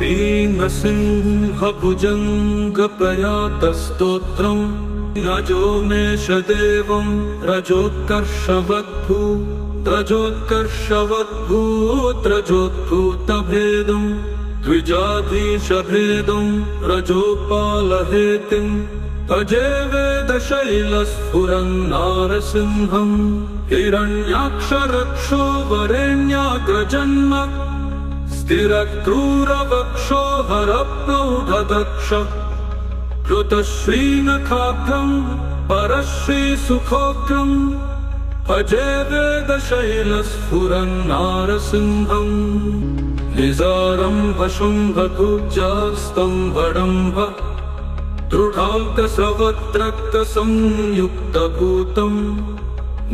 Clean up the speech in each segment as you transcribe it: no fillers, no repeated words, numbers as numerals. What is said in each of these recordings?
भीमसिंहभुजङ्गप्रयातस्तोत्रम् रजोमेषदेवं रजोत्कर्षवद्भूतभेदं द्विजाधीशभेदं रजोपालहेतिं अजे वेदशैलस्फुरन्नारसिंहं हिरण्याक्षरक्षो वरेण्याग्रजन्म स्थिरक्रूरवक्षो हरप्रौढदक्ष कृतश्रीनखाभ्रं परश्रीसुखोग्रम् अजे वेदशैलस्फुरन्नारसिंहं निजारं वशुम्भकुब्जास्तम्भडम्भ दृढाङ्कसवद्रक्तसंयुक्तभूतं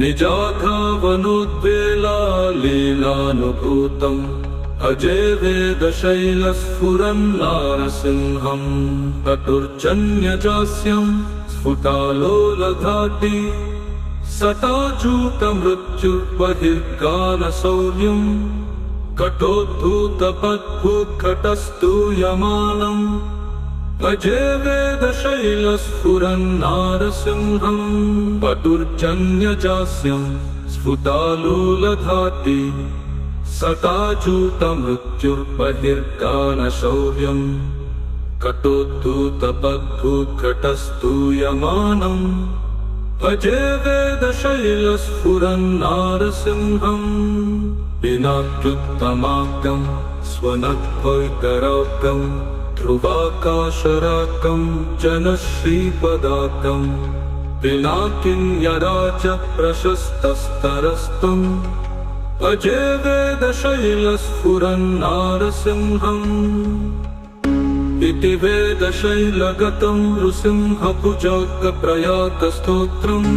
निजाधावनोद्वेलालीलानुभूतम् अजे वेदशैलस्फुरन्नारसिंहं चतुर्जन्यजास्यं स्फुटालोलघाटी सताजूतमृत्युर्बहिर्गानशौर्यं कटोद्धूतपद्भूतकटस्तूयमानम् अजे वेदशैलस्फुरन्नारसिंहं पटुर्जन्यजास्यं स्फुटालोलघाटी सताजूतमृत्युर्बहिर्गानशौर्यं कटोद्धूतपद्भूतकटस्तूयमानम् अजे वेदशैलस्फुरन्नारसिंहं पिनाक्युत्तमाक्यं स्वनद्भैकराक्यं ध्रुवाकाशराक्यं जनश्रीपदाक्यं पिनाकिन्यराज प्रशस्तस्तरस्तम् अजे वेदशैलस्फुरन्नारसिंहम् इति वेदशैलगतं नृसिंहभुजङ्गप्रयातस्तोत्रम्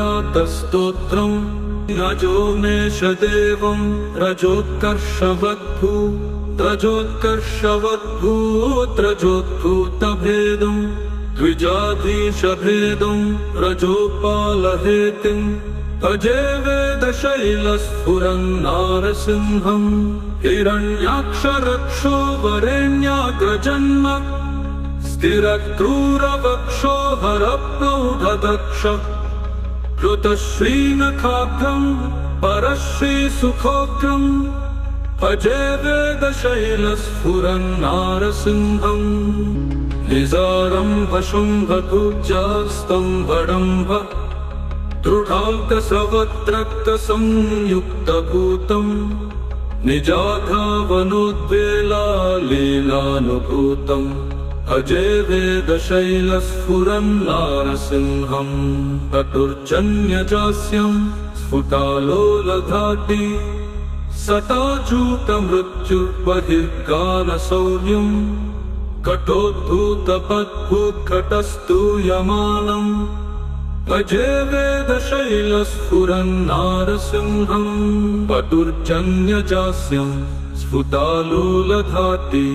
भीमसिंहभुजङ्गप्रयातस्तोत्रम् रजोमेषदेवं रजोत्कर्षवद्भूतभेदं द्विजाधीशभेदं रजोपालहेतिं अजे वेदशैलस्फुरन्नारसिंहं हिरण्याक्षरक्षो वरेण्याग्रजन्म स्थिरक्रूरवक्षो हरप्रौढदक्ष कृतश्रीनखाभ्रं परश्रीसुखोग्रम् अजे वेदशैलस्फुरन्नारसिंहं निजारं वशुम्भकुब्जास्तम्भडम्भ दृढाङ्कसवद्रक्तसंयुक्तभूतं निजाधावनोद्वेलालीलानुभूतम् अजे वेदशैलस्फुरन्नारसिंहं चतुर्जन्यजास्यं स्फुटालोलघाटी सताजूतमृत्युर्बहिर्गानशौर्यं कटोद्धूतपद्भूतकटस्तूयमानम् अजे वेदशैलस्फुरन्नारसिंहं पटुर्जन्यजास्यं स्फुटालोलघाटी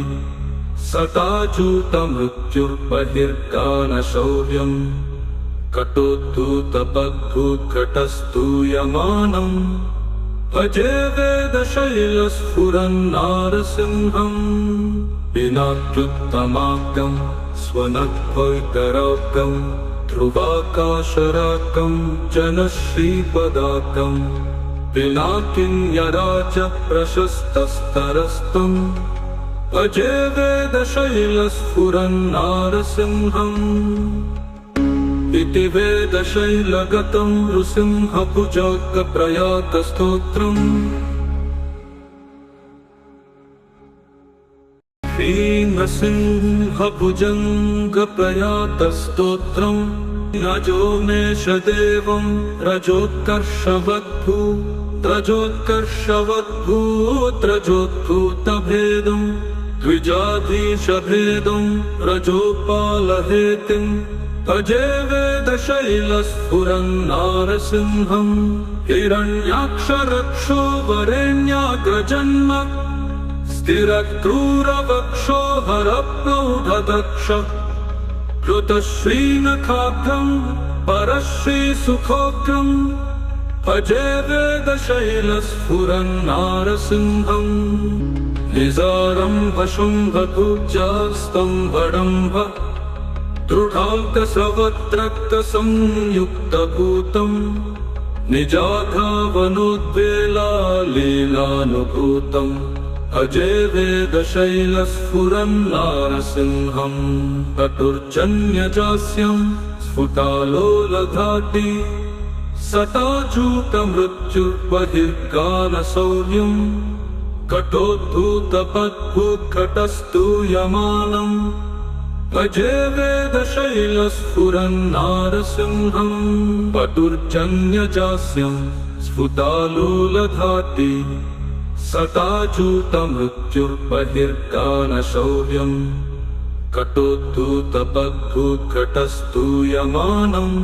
सताजूतमृत्युर्बहिर्गानशौर्यं कटोद्धूतपद्भूतकटस्तूयमानम् अजे वेदशैलस्फुरन्नारसिंहं पिनाक्युत्तमाक्यं स्वनद्भैकराक्यं ध्रुवाकाशराक्यं जनश्रीपदाक्यं पिनाकिन्यराज प्रशस्तस्तरस्तम् अजे वेदशैलस्फुरन्नारसिंहम् इति वेदशैलगतं नृसिंहभुजङ्गप्रयातस्तोत्रम् भीमसिंहभुजङ्गप्रयातस्तोत्रम् रजोमेषदेवं रजोत्कर्षवद्भूतभेदं द्विजाधीशभेदं रजोपालहेतिं अजे वेदशैलस्फुरन्नारसिंहं हिरण्याक्षरक्षो वरेण्याग्रजन्म स्थिरक्रूरवक्षो हरप्रौढदक्ष कृतश्रीनखाभ्रं परश्रीसुखोग्रम् अजे वेदशैलस्फुरन्नारसिंहम् निजारम्भशुम्भभुजास्तम्भडम्भ दृढाङ्कसवद्रक्तसंयुक्तभूतम् निजाधावनोद्वेलालीलानुभूतम् अजे वेदशैलस्फुरन्नारसिंहम् अतुर्जन्यजास्यम् स्फुटालोलघाटी सटाजूतमृत्युर्बहिर्गानशौर्यम् कटोद्धूतपद्भूतकटस्तूयमानम् अजे वेदशैलस्फुरन्नारसिंहम् पटुर्जन्यजास्यम् स्फुटालोलघाटी सटाजूतमृत्युर्बहिर्गानशौर्यम् कटोद्धूतपद्भूतकटस्तूयमानम्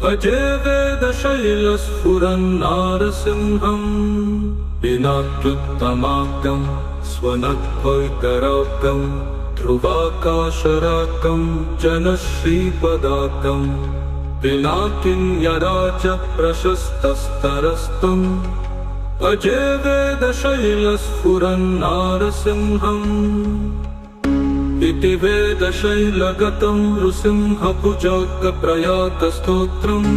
अजे वेदशैलस्फुरन्नारसिंहम् पिनात्युत्तमाकम् स्वनद्भैकराकम् ध्रुवाकाशराकम् जनश्रीपदाकम् पिनाकिन्यराज प्रशस्तस्तरस्तम् अजे वेदशैलस्फुरन्नारसिंहम् इति वेदशैलगतं नृसिंहभुजगप्रयातस्तोत्रम्